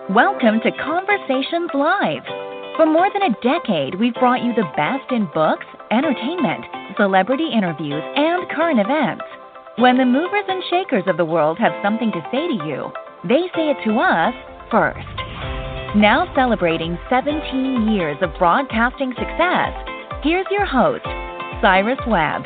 Welcome to Conversations Live. For more than a decade, we've brought you the best in books, entertainment, celebrity interviews, and current events. When the movers and shakers of the world have something to say to you, they say it to us first. Now celebrating 17 years of broadcasting success, here's your host, Cyrus Webb.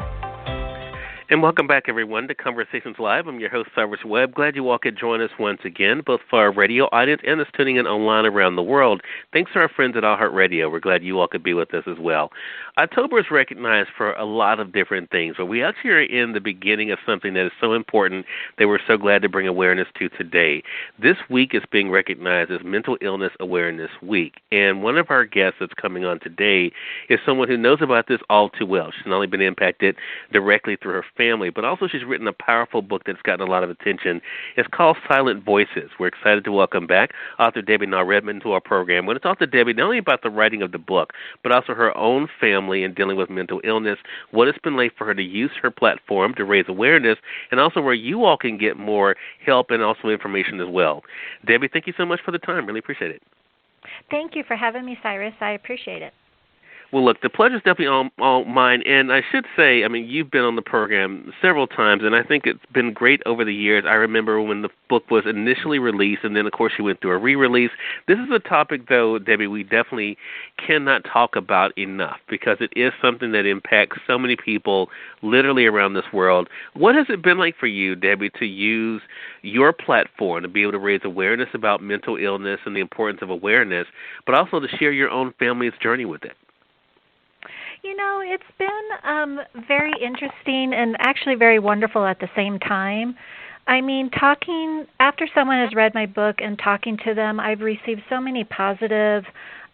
And welcome back, everyone, to Conversations Live. I'm your host, Cyrus Webb. Glad you all could join us once again, both for our radio audience and us tuning in online around the world. Thanks to our friends at iHeartRadio. We're glad you all could be with us as well. October is recognized for a lot of different things, but we actually are in the beginning of something that is so important that we're so glad to bring awareness to today. This week is being recognized as Mental Illness Awareness Week, and one of our guests that's coming on today is someone who knows about this all too well. She's not only been impacted directly through her family, but also she's written a powerful book that's gotten a lot of attention. It's called Silent Voices. We're excited to welcome back author Debbie Nau Redmond to our program. I want to talk to Debbie not only about the writing of the book, but also her own family and dealing with mental illness, what it's been like for her to use her platform to raise awareness, and also where you all can get more help and also information as well. Debbie, thank you so much for the time. Really appreciate it. Thank you for having me, Cyrus. I appreciate it. Well, look, the pleasure's definitely all mine, and I should say, I mean, you've been on the program several times, and I think it's been great over the years. I remember when the book was initially released, and then, of course, you went through a re-release. This is a topic, though, Debbie, we definitely cannot talk about enough because it is something that impacts so many people literally around this world. What has it been like for you, Debbie, to use your platform to be able to raise awareness about mental illness and the importance of awareness, but also to share your own family's journey with it? You know, it's been very interesting and actually very wonderful at the same time. I mean, after someone has read my book and talking to them, I've received so many positive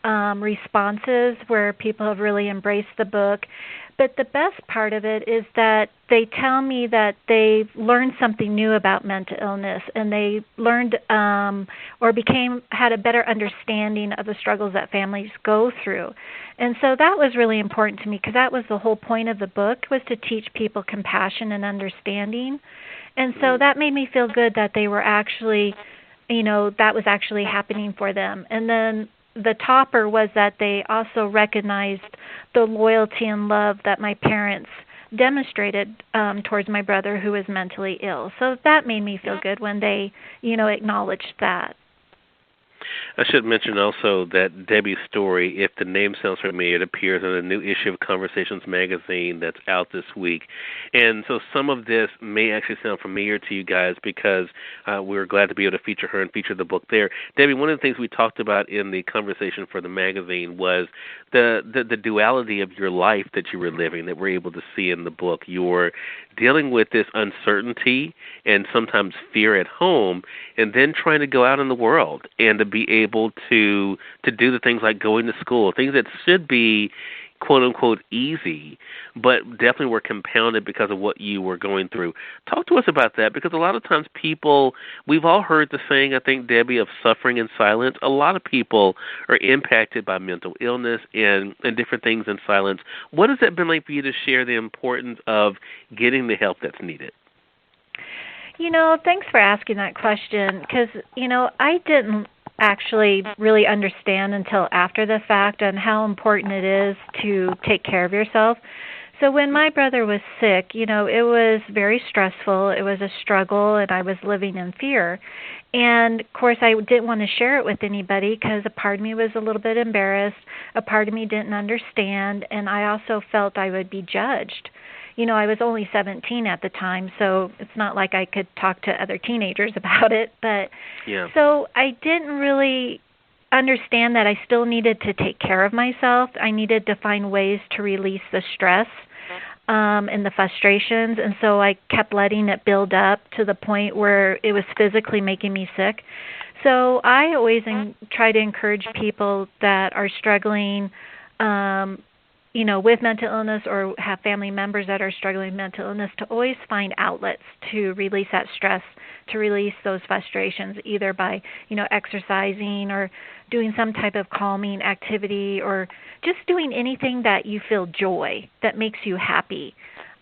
responses where people have really embraced the book. But the best part of it is that they tell me that they've learned something new about mental illness, and they learned had a better understanding of the struggles that families go through. And so that was really important to me because that was the whole point of the book, was to teach people compassion and understanding. And so that made me feel good that they were actually, that was actually happening for them. And then the topper was that they also recognized the loyalty and love that my parents demonstrated towards my brother who was mentally ill. So that made me feel good when they, acknowledged that. I should mention also that Debbie's story, if the name sounds familiar, it appears in a new issue of Conversations magazine that's out this week. And so some of this may actually sound familiar to you guys because we're glad to be able to feature her and feature the book there. Debbie, one of the things we talked about in the conversation for the magazine was the duality of your life that you were living that we're able to see in the book. You're dealing with this uncertainty and sometimes fear at home, and then trying to go out in the world and to be able to do the things like going to school, things that should be quote-unquote easy, but definitely were compounded because of what you were going through. Talk to us about that, because a lot of times we've all heard the saying, I think, Debbie, of suffering in silence. A lot of people are impacted by mental illness and different things in silence. What has that been like for you to share the importance of getting the help that's needed? Thanks for asking that question because, I didn't actually really understand until after the fact on how important it is to take care of yourself. So when my brother was sick, it was very stressful. It was a struggle, and I was living in fear. And, of course, I didn't want to share it with anybody because a part of me was a little bit embarrassed. A part of me didn't understand, and I also felt I would be judged. I was only 17 at the time, so it's not like I could talk to other teenagers about it. But yeah. So I didn't really understand that I still needed to take care of myself. I needed to find ways to release the stress and the frustrations, and so I kept letting it build up to the point where it was physically making me sick. So I always try to encourage people that are struggling with mental illness or have family members that are struggling with mental illness to always find outlets to release that stress, to release those frustrations, either by, exercising or doing some type of calming activity or just doing anything that you feel joy, that makes you happy.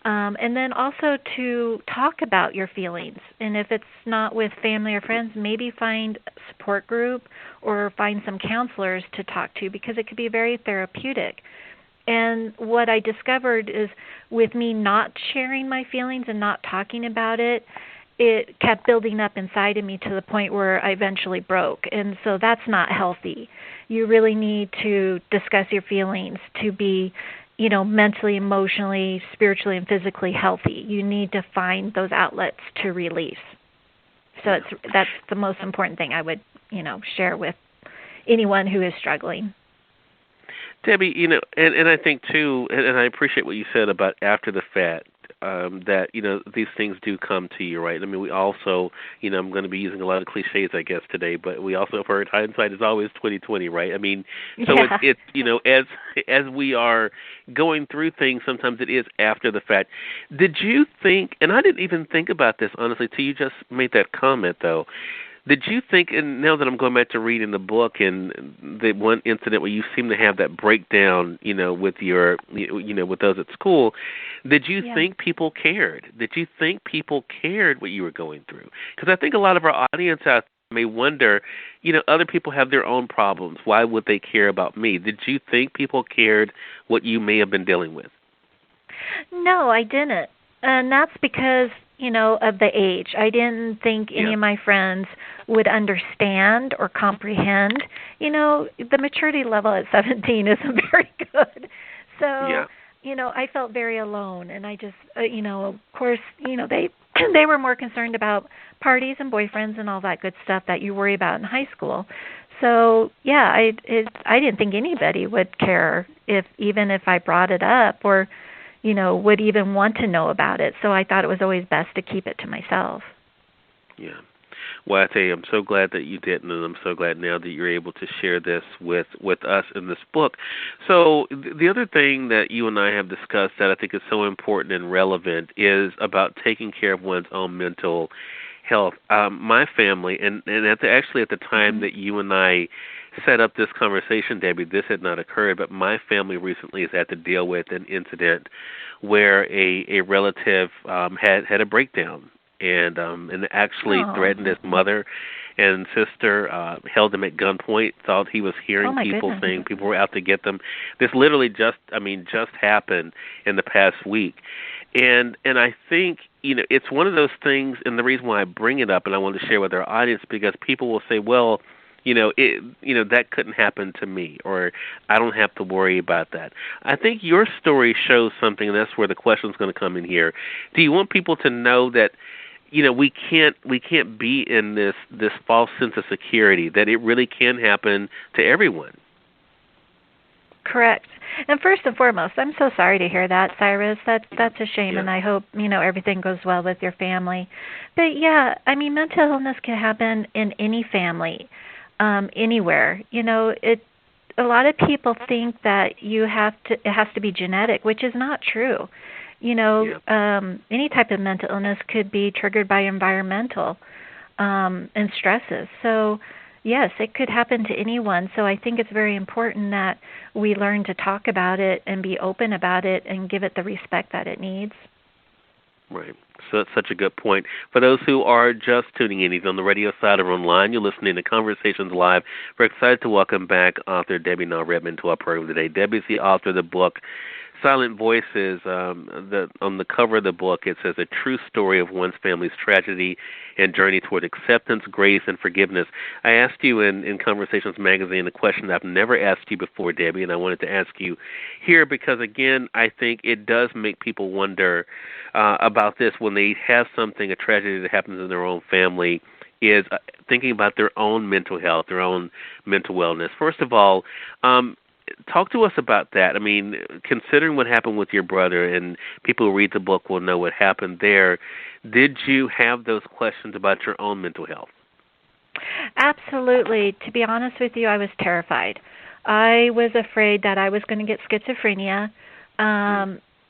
And then also to talk about your feelings. And if it's not with family or friends, maybe find a support group or find some counselors to talk to, because it could be very therapeutic. And what I discovered is, with me not sharing my feelings and not talking about it, it kept building up inside of me to the point where I eventually broke. And so that's not healthy. You really need to discuss your feelings to be, mentally, emotionally, spiritually, and physically healthy. You need to find those outlets to release. So that's the most important thing I would, share with anyone who is struggling. Debbie, and I think too, and I appreciate what you said about after the fact, that, these things do come to you, right? I mean, we also, I'm going to be using a lot of cliches, I guess, today, but we also have heard hindsight is always 20/20, right? I mean, so it's as we are going through things, sometimes it is after the fact. Did you think, and I didn't even think about this, honestly, till you just made that comment, though, did you think, and now that I'm going back to reading the book and the one incident where you seem to have that breakdown, with your, with those at school, did you think people cared? Did you think people cared what you were going through? Because I think a lot of our audience out there may wonder, other people have their own problems. Why would they care about me? Did you think people cared what you may have been dealing with? No, I didn't. And that's because, of the age. I didn't think any of my friends would understand or comprehend. The maturity level at 17 isn't very good. So, I felt very alone. And I just, of course, they were more concerned about parties and boyfriends and all that good stuff that you worry about in high school. So, I didn't think anybody would care even if I brought it up or would even want to know about it. So I thought it was always best to keep it to myself. Yeah. Well, I tell you, I'm so glad that you didn't, and I'm so glad now that you're able to share this with us in this book. So the other thing that you and I have discussed that I think is so important and relevant is about taking care of one's own mental health. My family, and actually at the time that you and I set up this conversation, Debbie, this had not occurred, but my family recently has had to deal with an incident where a relative had a breakdown and actually threatened his mother and sister, held him at gunpoint, thought he was hearing people saying people were out to get them. This literally just happened in the past week. And I think, it's one of those things, and the reason why I bring it up and I want to share with our audience, because people will say, well, that couldn't happen to me, or I don't have to worry about that. I think your story shows something, and that's where the question's going to come in here. Do you want people to know that, we can't be in this false sense of security, that it really can happen to everyone? Correct. And first and foremost, I'm so sorry to hear that, Cyrus. That's a shame, and I hope, everything goes well with your family. But, mental illness can happen in any family. Anywhere. A lot of people think that it has to be genetic, which is not true. Any type of mental illness could be triggered by environmental and stresses. So, yes, it could happen to anyone. So I think it's very important that we learn to talk about it and be open about it and give it the respect that it needs. Right. So that's such a good point. For those who are just tuning in, either on the radio side or online, you're listening to Conversations Live. We're excited to welcome back author Debbie Nau Redmond to our program today. Debbie's the author of the book Silent Voices. On the cover of the book, it says, a true story of one's family's tragedy and journey toward acceptance, grace, and forgiveness. I asked you in Conversations Magazine a question that I've never asked you before, Debbie, and I wanted to ask you here because, again, I think it does make people wonder about this when they have a tragedy that happens in their own family, is thinking about their own mental health, their own mental wellness. First of all, talk to us about that. I mean, considering what happened with your brother, and people who read the book will know what happened there, did you have those questions about your own mental health? Absolutely. To be honest with you, I was terrified. I was afraid that I was going to get schizophrenia,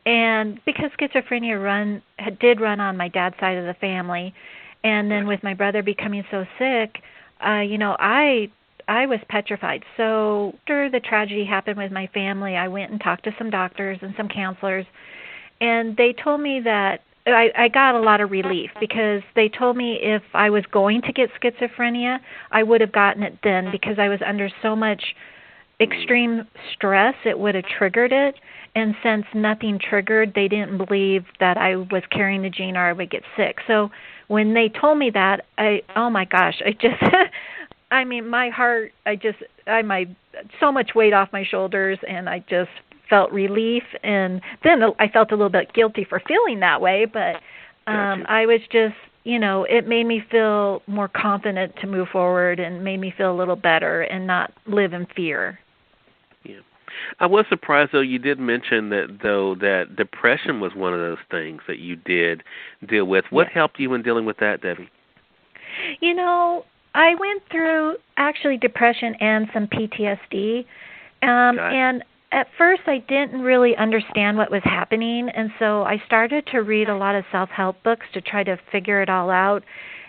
and because schizophrenia did run on my dad's side of the family, and then with my brother becoming so sick, I was petrified. So after the tragedy happened with my family, I went and talked to some doctors and some counselors, And they told me that I got a lot of relief because they told me if I was going to get schizophrenia, I would have gotten it then because I was under so much extreme stress, it would have triggered it. And since nothing triggered, they didn't believe that I was carrying the gene or I would get sick. So when they told me that, oh my gosh, I just, I mean, my heart, so much weight off my shoulders, and I just felt relief. And then I felt a little bit guilty for feeling that way, but I was just, it made me feel more confident to move forward and made me feel a little better and not live in fear. Yeah. I was surprised, though, you did mention that depression was one of those things that you did deal with. What helped you in dealing with that, Debbie? I went through actually depression and some PTSD, and at first I didn't really understand what was happening, and so I started to read a lot of self-help books to try to figure it all out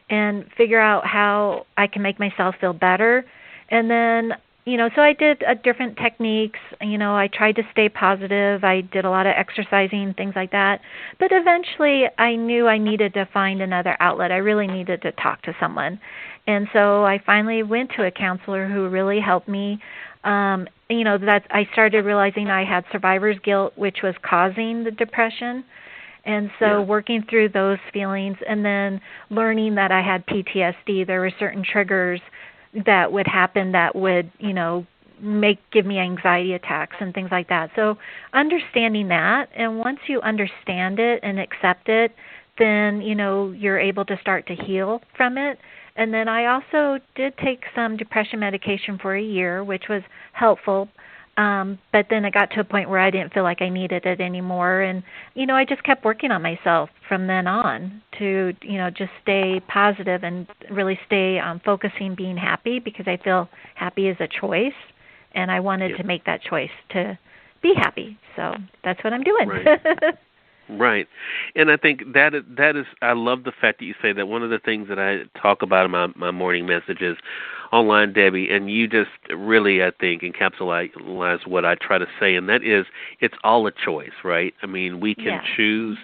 and figure out how I can make myself feel better. And then, so I did different techniques. I tried to stay positive. I did a lot of exercising, things like that. But eventually I knew I needed to find another outlet. I really needed to talk to someone. And so I finally went to a counselor who really helped me. That I started realizing I had survivor's guilt, which was causing the depression. And so working through those feelings and then learning that I had PTSD, there were certain triggers that would happen that would, give me anxiety attacks and things like that. So understanding that, and once you understand it and accept it, then, you're able to start to heal from it. And then I also did take some depression medication for a year, which was helpful. But then it got to a point where I didn't feel like I needed it anymore. And, I just kept working on myself from then on to, just stay positive and really stay focusing being happy, because I feel happy is a choice. And I wanted to make that choice to be happy. So that's what I'm doing. Right. Right. And I think that is, I love the fact that you say that. One of the things that I talk about in my morning messages online, Debbie, and you just really, I think, encapsulate what I try to say, and that is it's all a choice, right? I mean, we can choose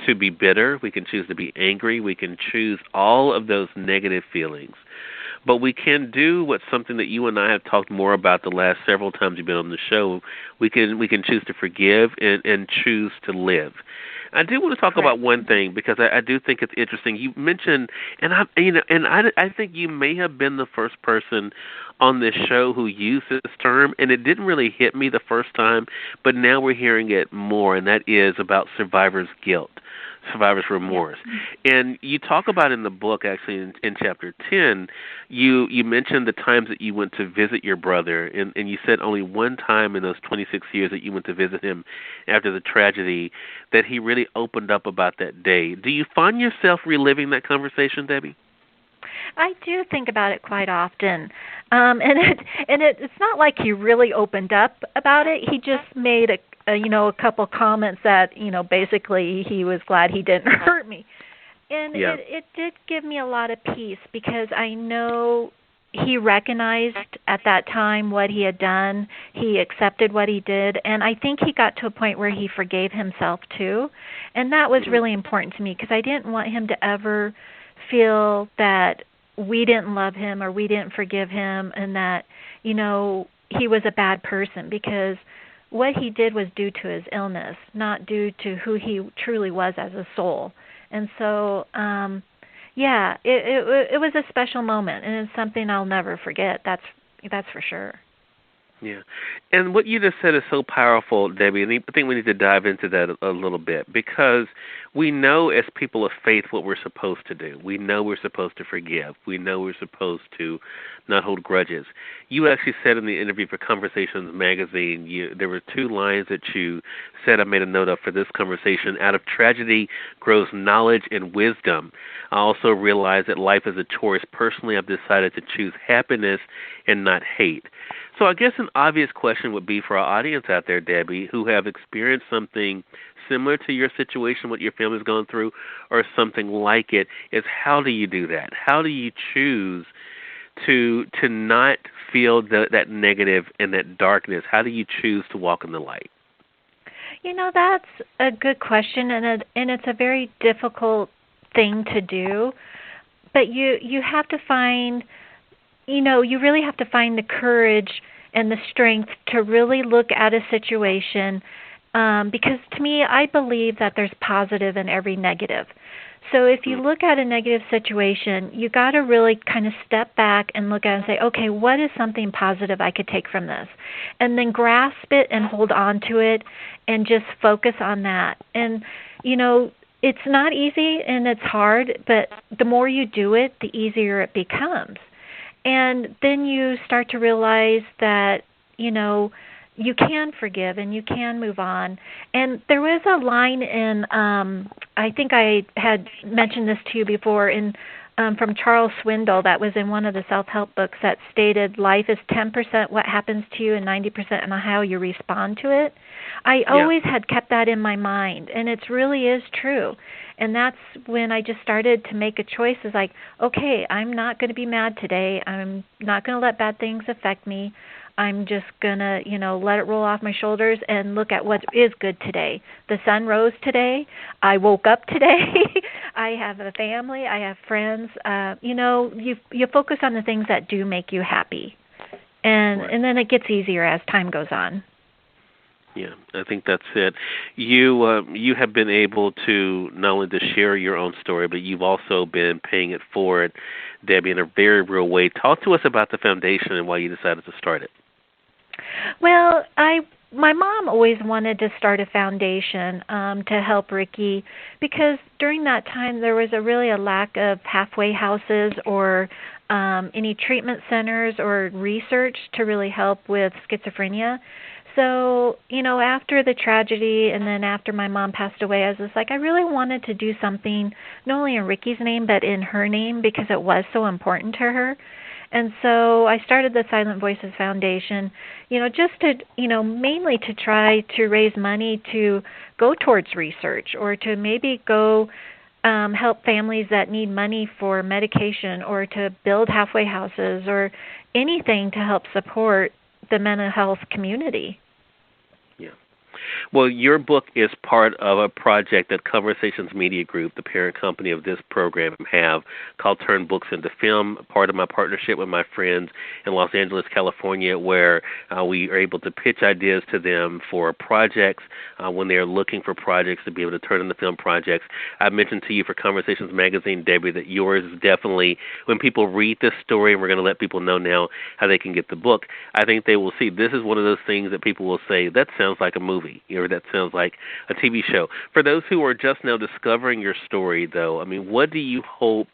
to be bitter. We can choose to be angry. We can choose all of those negative feelings. But we can do what's something that you and I have talked more about the last several times you've been on the show. We can choose to forgive and choose to live. I do want to talk about one thing, because I do think it's interesting. You mentioned, and I think you may have been the first person on this show who used this term, and it didn't really hit me the first time, but now we're hearing it more, and that is about survivor's guilt, survivor's remorse. And you talk about in the book, actually, in Chapter 10, you mentioned the times that you went to visit your brother, and you said only one time in those 26 years that you went to visit him after the tragedy that he really opened up about that day. Do you find yourself reliving that conversation, Debbie? I do think about it quite often, and it's not like he really opened up about it. He just made a couple comments that basically he was glad he didn't hurt me, and it did give me a lot of peace, because I know he recognized at that time what he had done. He accepted what he did, and I think he got to a point where he forgave himself too, and that was really important to me, because I didn't want him to ever feel that we didn't love him or we didn't forgive him, and that he was a bad person, because what he did was due to his illness, not due to who he truly was as a soul. And so it was a special moment, and it's something I'll never forget. That's for sure. Yeah. And what you just said is so powerful, Debbie, and I think we need to dive into that a little bit, because we know as people of faith what we're supposed to do. We know we're supposed to forgive. We know we're supposed to not hold grudges. You actually said in the interview for Conversations magazine, there were two lines that you said I made a note of for this conversation. Out of tragedy grows knowledge and wisdom. I also realize that life is a choice. Personally, I've decided to choose happiness and not hate. So I guess an obvious question would be for our audience out there, Debbie, who have experienced something similar to your situation, what your family's gone through, or something like it, is how do you do that? How do you choose to not feel that negative and that darkness? How do you choose to walk in the light? That's a good question, and it's a very difficult thing to do. But you have to find, you really have to find the courage and the strength to really look at a situation, because to me, I believe that there's positive in every negative. So if you look at a negative situation, you got to really kind of step back and look at it and say, okay, what is something positive I could take from this? And then grasp it and hold on to it and just focus on that. And, it's not easy and it's hard, but the more you do it, the easier it becomes. And then you start to realize that, you can forgive and you can move on. And there was a line in, I think I had mentioned this to you before, from Charles Swindoll, that was in one of the self-help books, that stated life is 10% what happens to you and 90% on how you respond to it. I always had kept that in my mind, and it really is true. And that's when I just started to make a choice. Is like, okay, I'm not going to be mad today. I'm not going to let bad things affect me. I'm just going to, let it roll off my shoulders and look at what is good today. The sun rose today. I woke up today. I have a family. I have friends. You focus on the things that do make you happy. And then it gets easier as time goes on. Yeah, I think that's it. You have been able to not only to share your own story, but you've also been paying it forward, Debbie, in a very real way. Talk to us about the foundation and why you decided to start it. Well, my mom always wanted to start a foundation to help Ricky, because during that time there was really a lack of halfway houses or any treatment centers or research to really help with schizophrenia. So, after the tragedy and then after my mom passed away, I was just like, I really wanted to do something not only in Ricky's name but in her name, because it was so important to her. And so I started the Silent Voices Foundation, just to, mainly to try to raise money to go towards research, or to maybe go help families that need money for medication, or to build halfway houses, or anything to help support the mental health community. Yeah. Well, your book is part of a project that Conversations Media Group, the parent company of this program, have called Turn Books into Film, part of my partnership with my friends in Los Angeles, California, where we are able to pitch ideas to them for projects when they're looking for projects to be able to turn into film projects. I mentioned to you for Conversations Magazine, Debbie, that yours is definitely, when people read this story, and we're going to let people know now how they can get the book, I think they will see this is one of those things that people will say, that sounds like a movie, or that sounds like a TV show. For those who are just now discovering your story, though, what do you hope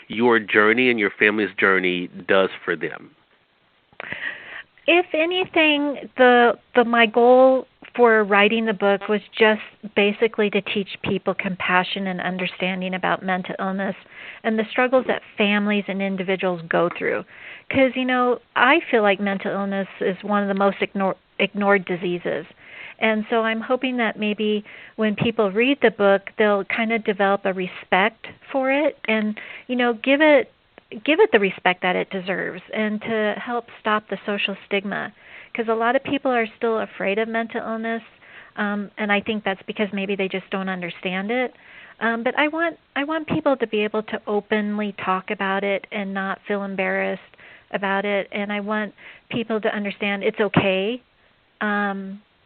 your journey and your family's journey does for them? If anything, my goal for writing the book was just basically to teach people compassion and understanding about mental illness and the struggles that families and individuals go through. Because, I feel like mental illness is one of the most ignored diseases. And so I'm hoping that maybe when people read the book, they'll kind of develop a respect for it and, give it the respect that it deserves, and to help stop the social stigma. Because a lot of people are still afraid of mental illness, and I think that's because maybe they just don't understand it. But I want people to be able to openly talk about it and not feel embarrassed about it. And I want people to understand it's okay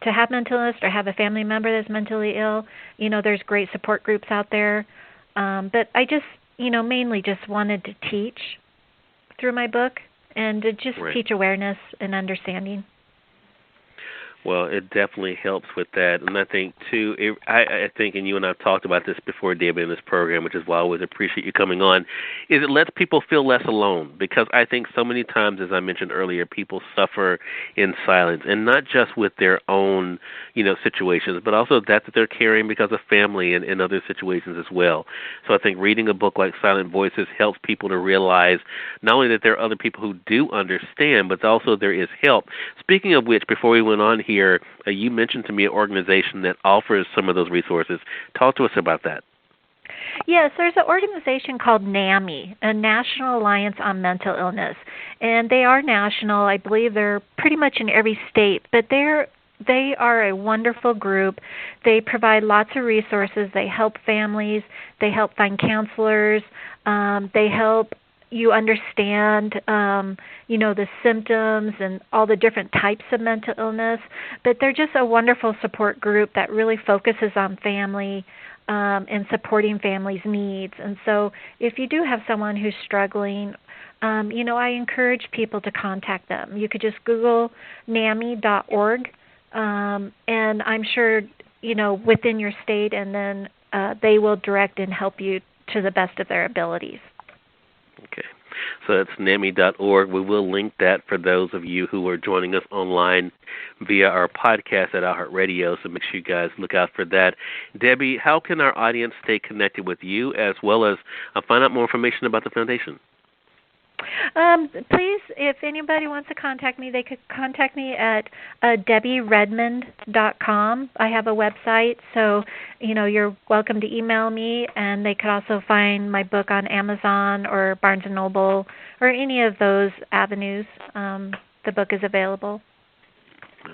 to have mental illness or have a family member that's mentally ill. There's great support groups out there. But I just, mainly just wanted to teach through my book and to just teach awareness and understanding. Well, it definitely helps with that. And I think, too, I think, and you and I have talked about this before, Debbie, in this program, which is why I always appreciate you coming on, is it lets people feel less alone. Because I think so many times, as I mentioned earlier, people suffer in silence, and not just with their own, situations, but also that they're carrying because of family and other situations as well. So I think reading a book like Silent Voices helps people to realize not only that there are other people who do understand, but also there is help. Speaking of which, before we went on here, you mentioned to me an organization that offers some of those resources. Talk to us about that. Yes, there's an organization called Nami, a National Alliance on Mental Illness, and they are national. I believe they're pretty much in every state, but they're They are a wonderful group. They provide lots of resources. They help families. They help find counselors. They help you understand, the symptoms and all the different types of mental illness. But they're just a wonderful support group that really focuses on family and supporting families' needs. And so if you do have someone who's struggling, I encourage people to contact them. You could just Google NAMI.org, and I'm sure, within your state, and then they will direct and help you to the best of their abilities. Okay. So that's NAMI.org. We will link that for those of you who are joining us online via our podcast at iHeartRadio, so make sure you guys look out for that. Debbie, how can our audience stay connected with you as well as find out more information about the foundation? Please, if anybody wants to contact me, they could contact me at DebbieRedmond.com. I have a website, so you're welcome to email me, and they could also find my book on Amazon or Barnes & Noble or any of those avenues. The book is available.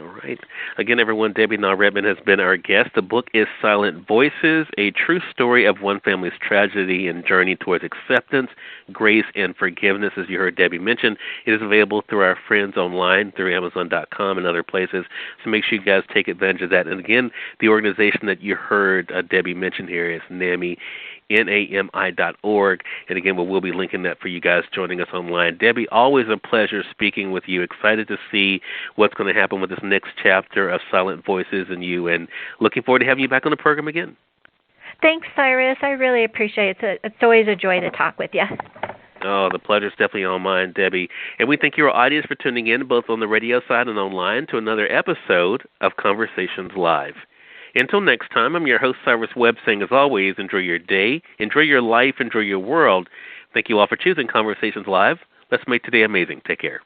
All right. Again, everyone, Debbie Nau Redmond has been our guest. The book is Silent Voices, a true story of one family's tragedy and journey towards acceptance, grace, and forgiveness. As you heard Debbie mention, it is available through our friends online, through Amazon.com and other places. So make sure you guys take advantage of that. And again, the organization that you heard Debbie mention here is NAMI, NAMI.org. And again, we'll be linking that for you guys joining us online. Debbie, always a pleasure speaking with you. Excited to see what's going to happen with this next chapter of Silent Voices and you, and looking forward to having you back on the program again. Thanks, Cyrus. I really appreciate it. It's always a joy to talk with you. Oh, the pleasure's definitely all mine, Debbie. And we thank your audience for tuning in, both on the radio side and online, to another episode of Conversations Live. Until next time, I'm your host, Cyrus Webb, saying, as always, enjoy your day, enjoy your life, enjoy your world. Thank you all for choosing Conversations Live. Let's make today amazing. Take care.